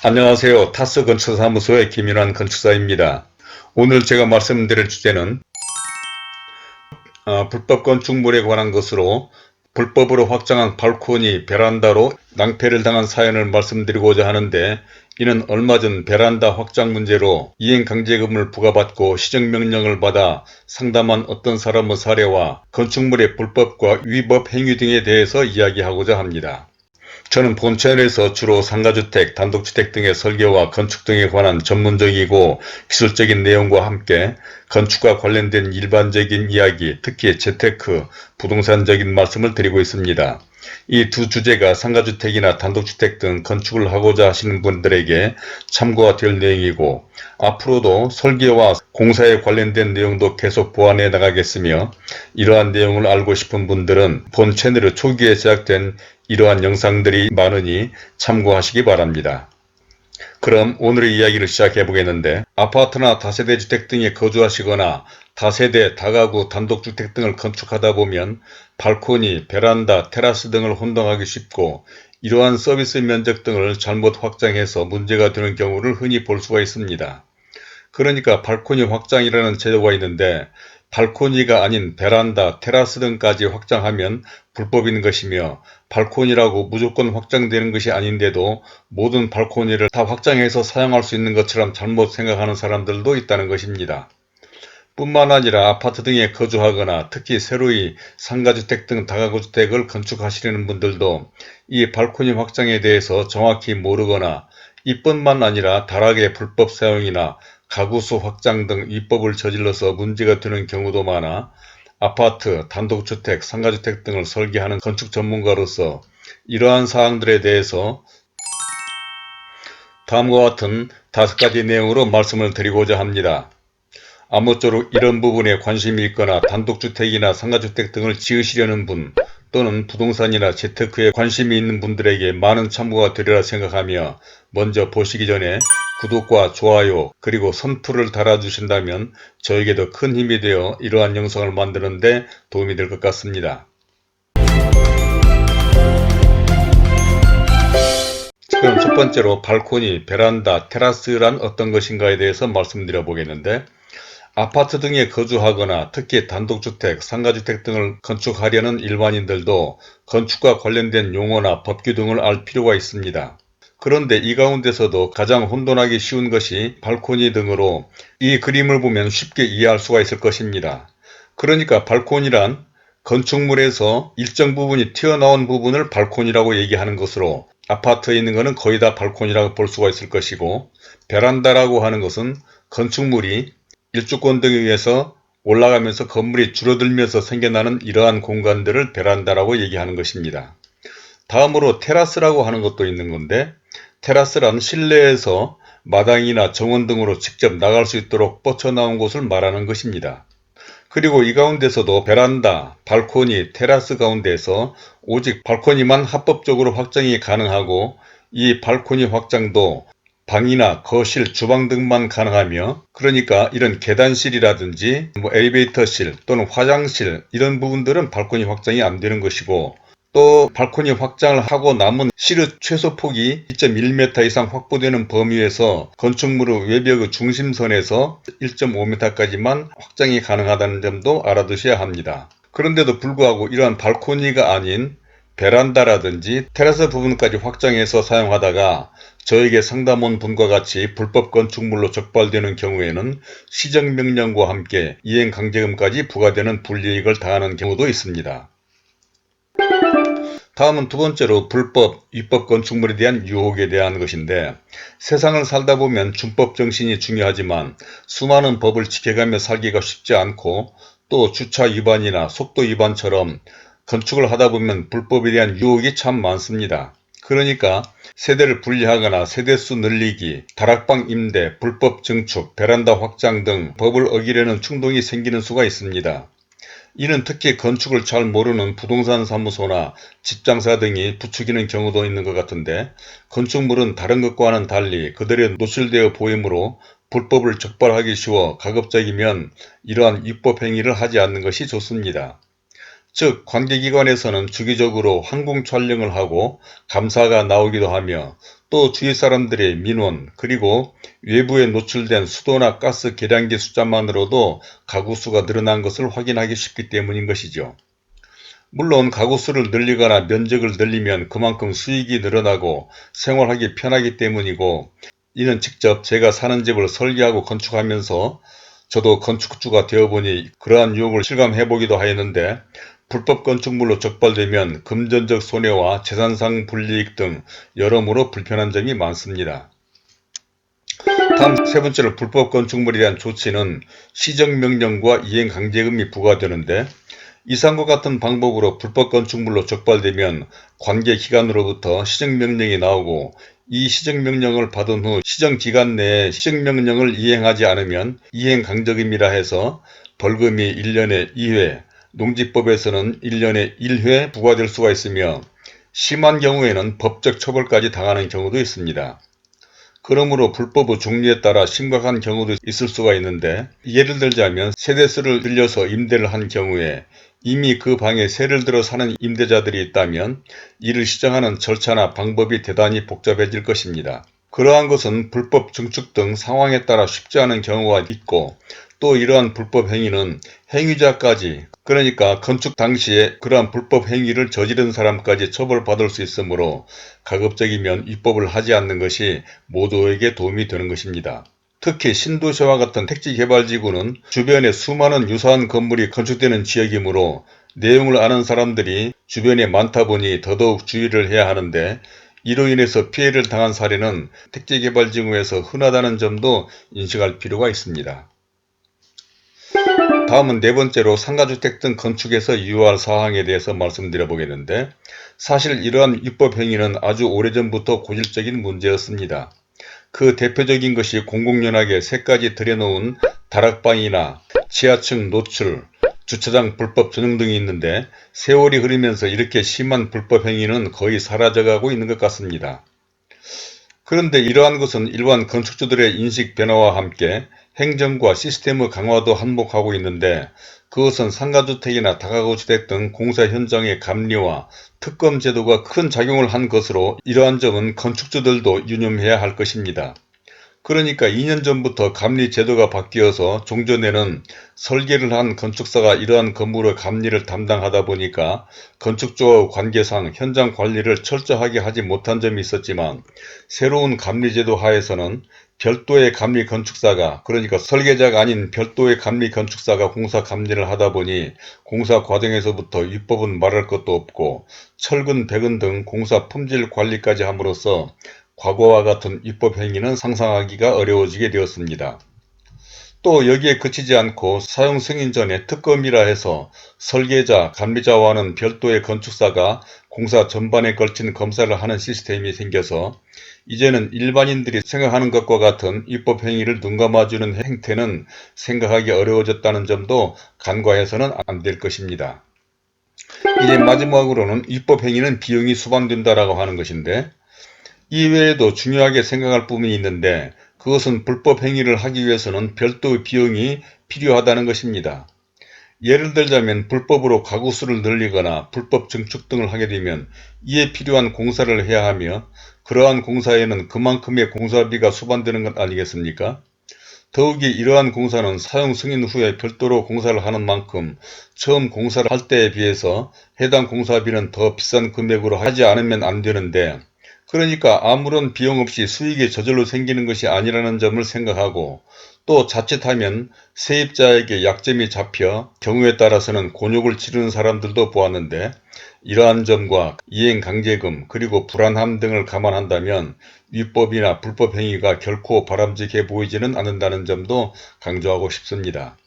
안녕하세요. 타스 건축사무소의 김윤환 건축사입니다. 오늘 제가 말씀드릴 주제는 불법 건축물에 관한 것으로 불법으로 확장한 발코니 베란다로 낭패를 당한 사연을 말씀드리고자 하는데, 이는 얼마 전 베란다 확장 문제로 이행강제금을 부과받고 시정명령을 받아 상담한 어떤 사람의 사례와 건축물의 불법과 위법 행위 등에 대해서 이야기하고자 합니다. 저는 본 채널에서 주로 상가주택, 단독주택 등의 설계와 건축 등에 관한 전문적이고 기술적인 내용과 함께 건축과 관련된 일반적인 이야기, 특히 재테크, 부동산적인 말씀을 드리고 있습니다. 이 두 주제가 상가주택이나 단독주택 등 건축을 하고자 하시는 분들에게 참고가 될 내용이고, 앞으로도 설계와 공사에 관련된 내용도 계속 보완해 나가겠으며, 이러한 내용을 알고 싶은 분들은 본 채널의 초기에 제작된 이러한 영상들이 많으니 참고하시기 바랍니다. 그럼 오늘의 이야기를 시작해 보겠는데, 아파트나 다세대 주택 등에 거주하시거나 다세대, 다가구, 단독주택 등을 건축하다 보면 발코니, 베란다, 테라스 등을 혼동하기 쉽고, 이러한 서비스 면적 등을 잘못 확장해서 문제가 되는 경우를 흔히 볼 수가 있습니다. 그러니까 발코니 확장이라는 제도가 있는데, 발코니가 아닌 베란다, 테라스 등까지 확장하면 불법인 것이며, 발코니라고 무조건 확장되는 것이 아닌데도 모든 발코니를 다 확장해서 사용할 수 있는 것처럼 잘못 생각하는 사람들도 있다는 것입니다. 뿐만 아니라 아파트 등에 거주하거나 특히 새로이 상가주택 등 다가구주택을 건축하시려는 분들도 이 발코니 확장에 대해서 정확히 모르거나, 이뿐만 아니라 다락의 불법 사용이나 가구수 확장 등 위법을 저질러서 문제가 되는 경우도 많아, 아파트, 단독주택, 상가주택 등을 설계하는 건축 전문가로서 이러한 사항들에 대해서 다음과 같은 5가지 내용으로 말씀을 드리고자 합니다. 아무쪼록 이런 부분에 관심이 있거나 단독주택이나 상가주택 등을 지으시려는 분, 또는 부동산이나 재테크에 관심이 있는 분들에게 많은 참고가 되리라 생각하며, 먼저 보시기 전에 구독과 좋아요 그리고 선풀을 달아주신다면 저에게도 큰 힘이 되어 이러한 영상을 만드는 데 도움이 될 것 같습니다. 그럼 첫 번째로 발코니, 베란다, 테라스란 어떤 것인가에 대해서 말씀드려 보겠는데, 아파트 등에 거주하거나 특히 단독주택, 상가주택 등을 건축하려는 일반인들도 건축과 관련된 용어나 법규 등을 알 필요가 있습니다. 그런데 이 가운데서도 가장 혼돈하기 쉬운 것이 발코니 등으로, 이 그림을 보면 쉽게 이해할 수가 있을 것입니다. 그러니까 발코니란 건축물에서 일정 부분이 튀어나온 부분을 발코니라고 얘기하는 것으로, 아파트에 있는 것은 거의 다 발코니라고 볼 수가 있을 것이고, 베란다라고 하는 것은 건축물이 일주권 등에 의해서 올라가면서 건물이 줄어들면서 생겨나는 이러한 공간들을 베란다라고 얘기하는 것입니다. 다음으로 테라스라고 하는 것도 있는 건데, 테라스란 실내에서 마당이나 정원 등으로 직접 나갈 수 있도록 뻗쳐나온 곳을 말하는 것입니다. 그리고 이 가운데서도 베란다, 발코니, 테라스 가운데서 오직 발코니만 합법적으로 확장이 가능하고, 이 발코니 확장도 방이나 거실, 주방 등만 가능하며, 그러니까 이런 계단실이라든지 엘리베이터실 또는 화장실 이런 부분들은 발코니 확장이 안 되는 것이고, 또 발코니 확장을 하고 남은 실의 최소 폭이 2.1m 이상 확보되는 범위에서 건축물의 외벽의 중심선에서 1.5m까지만 확장이 가능하다는 점도 알아두셔야 합니다. 그런데도 불구하고 이러한 발코니가 아닌 베란다라든지 테라스 부분까지 확장해서 사용하다가 저에게 상담 온 분과 같이 불법 건축물로 적발되는 경우에는 시정명령과 함께 이행강제금까지 부과되는 불이익을 당하는 경우도 있습니다. 다음은 두 번째로 불법, 위법 건축물에 대한 유혹에 대한 것인데, 세상을 살다 보면 준법 정신이 중요하지만 수많은 법을 지켜가며 살기가 쉽지 않고, 또 주차 위반이나 속도 위반처럼 건축을 하다 보면 불법에 대한 유혹이 참 많습니다. 그러니까 세대를 분리하거나 세대수 늘리기, 다락방 임대, 불법 증축, 베란다 확장 등 법을 어기려는 충동이 생기는 수가 있습니다. 이는 특히 건축을 잘 모르는 부동산 사무소나 집장사 등이 부추기는 경우도 있는 것 같은데, 건축물은 다른 것과는 달리 그들의 노출되어 보이므로 불법을 적발하기 쉬워 가급적이면 이러한 위법 행위를 하지 않는 것이 좋습니다. 즉, 관계기관에서는 주기적으로 항공 촬영을 하고 감사가 나오기도 하며, 또 주위 사람들의 민원 그리고 외부에 노출된 수도나 가스 계량기 숫자만으로도 가구 수가 늘어난 것을 확인하기 쉽기 때문인 것이죠. 물론 가구 수를 늘리거나 면적을 늘리면 그만큼 수익이 늘어나고 생활하기 편하기 때문이고, 이는 직접 제가 사는 집을 설계하고 건축하면서 저도 건축주가 되어보니 그러한 유혹을 실감해보기도 하였는데, 불법 건축물로 적발되면 금전적 손해와 재산상 불이익 등 여러모로 불편한 점이 많습니다. 다음 세 번째로 불법 건축물에 대한 조치는 시정명령과 이행강제금이 부과되는데, 이상과 같은 방법으로 불법 건축물로 적발되면 관계기관으로부터 시정명령이 나오고, 이 시정명령을 받은 후 시정기간 내에 시정명령을 이행하지 않으면 이행강제금이라 해서 벌금이 1년에 2회, 농지법에서는 1년에 1회 부과될 수가 있으며, 심한 경우에는 법적 처벌까지 당하는 경우도 있습니다. 그러므로 불법의 종류에 따라 심각한 경우도 있을 수가 있는데, 예를 들자면 세대수를 늘려서 임대를 한 경우에 이미 그 방에 세를 들어 사는 임대자들이 있다면 이를 시정하는 절차나 방법이 대단히 복잡해질 것입니다. 그러한 것은 불법 증축 등 상황에 따라 쉽지 않은 경우가 있고, 또 이러한 불법 행위는 행위자까지, 그러니까 건축 당시에 그러한 불법 행위를 저지른 사람까지 처벌받을 수 있으므로 가급적이면 입법을 하지 않는 것이 모두에게 도움이 되는 것입니다. 특히 신도시와 같은 택지개발지구는 주변에 수많은 유사한 건물이 건축되는 지역이므로 내용을 아는 사람들이 주변에 많다 보니 더더욱 주의를 해야 하는데, 이로 인해서 피해를 당한 사례는 택지개발지구에서 흔하다는 점도 인식할 필요가 있습니다. 다음은 네 번째로 상가주택 등 건축에서 유의할 사항에 대해서 말씀드려 보겠는데, 사실 이러한 입법 행위는 아주 오래전부터 고질적인 문제였습니다. 그 대표적인 것이 공공연하게 새까지 들여놓은 다락방이나 지하층 노출, 주차장 불법 전용 등이 있는데, 세월이 흐르면서 이렇게 심한 불법 행위는 거의 사라져가고 있는 것 같습니다. 그런데 이러한 것은 일반 건축주들의 인식 변화와 함께 행정과 시스템의 강화도 한몫하고 있는데, 그것은 상가주택이나 다가구주택 등 공사 현장의 감리와 특검 제도가 큰 작용을 한 것으로, 이러한 점은 건축주들도 유념해야 할 것입니다. 그러니까 2년 전부터 감리 제도가 바뀌어서 종전에는 설계를 한 건축사가 이러한 건물의 감리를 담당하다 보니까 건축주와의 관계상 현장 관리를 철저하게 하지 못한 점이 있었지만, 새로운 감리 제도 하에서는 별도의 감리 건축사가, 그러니까 설계자가 아닌 별도의 감리 건축사가 공사 감리를 하다 보니 공사 과정에서부터 위법은 말할 것도 없고 철근, 배근 등 공사 품질 관리까지 함으로써 과거와 같은 입법 행위는 상상하기가 어려워지게 되었습니다. 또 여기에 그치지 않고 사용 승인 전에 특검이라 해서 설계자, 감리자와는 별도의 건축사가 공사 전반에 걸친 검사를 하는 시스템이 생겨서 이제는 일반인들이 생각하는 것과 같은 입법 행위를 눈감아주는 행태는 생각하기 어려워졌다는 점도 간과해서는 안 될 것입니다. 이제 마지막으로는 입법 행위는 비용이 수반된다라고 하는 것인데, 이외에도 중요하게 생각할 부분이 있는데, 그것은 불법 행위를 하기 위해서는 별도의 비용이 필요하다는 것입니다. 예를 들자면 불법으로 가구 수를 늘리거나 불법 증축 등을 하게 되면 이에 필요한 공사를 해야 하며, 그러한 공사에는 그만큼의 공사비가 수반되는 것 아니겠습니까? 더욱이 이러한 공사는 사용 승인 후에 별도로 공사를 하는 만큼 처음 공사를 할 때에 비해서 해당 공사비는 더 비싼 금액으로 하지 않으면 안 되는데, 그러니까 아무런 비용 없이 수익이 저절로 생기는 것이 아니라는 점을 생각하고, 또 자칫하면 세입자에게 약점이 잡혀 경우에 따라서는 곤욕을 치르는 사람들도 보았는데, 이러한 점과 이행강제금 그리고 불안함 등을 감안한다면 위법이나 불법 행위가 결코 바람직해 보이지는 않는다는 점도 강조하고 싶습니다.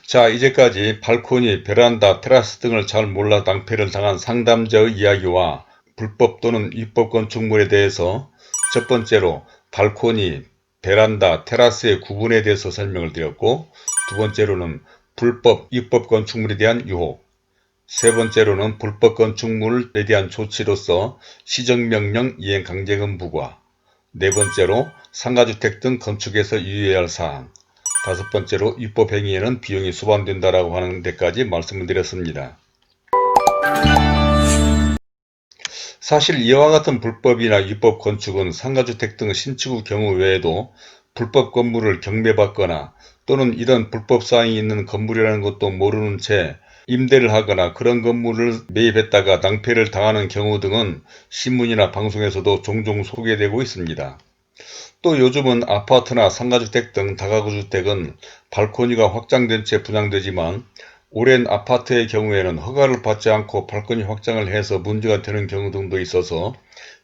자, 이제까지 발코니, 베란다, 테라스 등을 잘 몰라 낭패를 당한 상담자의 이야기와 불법 또는 위법 건축물에 대해서 첫 번째로 발코니, 베란다, 테라스의 구분에 대해서 설명을 드렸고, 두 번째로는 불법, 위법 건축물에 대한 유혹, 세 번째로는 불법 건축물에 대한 조치로서 시정명령 이행강제금 부과, 네 번째로 상가주택 등 건축에서 유의해야 할 사항, 다섯 번째로 위법 행위에는 비용이 수반된다라고 하는 데까지 말씀을 드렸습니다. 사실 이와 같은 불법이나 위법 건축은 상가주택 등 신축의 경우 외에도 불법 건물을 경매받거나 또는 이런 불법 사항이 있는 건물이라는 것도 모르는 채 임대를 하거나 그런 건물을 매입했다가 낭패를 당하는 경우 등은 신문이나 방송에서도 종종 소개되고 있습니다. 또 요즘은 아파트나 상가주택 등 다가구 주택은 발코니가 확장된 채 분양되지만 오랜 아파트의 경우에는 허가를 받지 않고 발코니 확장을 해서 문제가 되는 경우 등도 있어서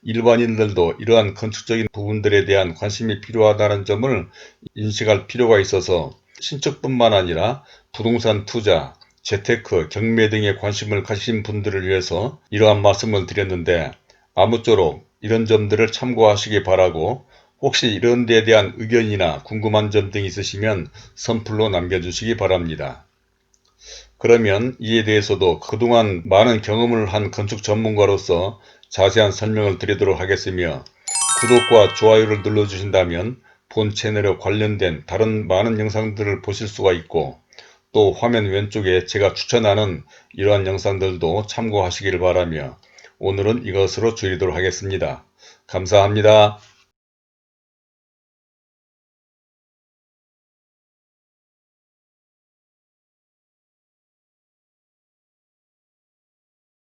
일반인들도 이러한 건축적인 부분들에 대한 관심이 필요하다는 점을 인식할 필요가 있어서 신축뿐만 아니라 부동산 투자, 재테크, 경매 등에 관심을 가진 분들을 위해서 이러한 말씀을 드렸는데 아무쪼록 이런 점들을 참고하시기 바라고 혹시 이런 데에 대한 의견이나 궁금한 점 등이 있으시면 선플로 남겨주시기 바랍니다. 그러면 이에 대해서도 그동안 많은 경험을 한 건축 전문가로서 자세한 설명을 드리도록 하겠으며 구독과 좋아요를 눌러주신다면 본 채널에 관련된 다른 많은 영상들을 보실 수가 있고 또 화면 왼쪽에 제가 추천하는 이러한 영상들도 참고하시길 바라며 오늘은 이것으로 줄이도록 하겠습니다. 감사합니다.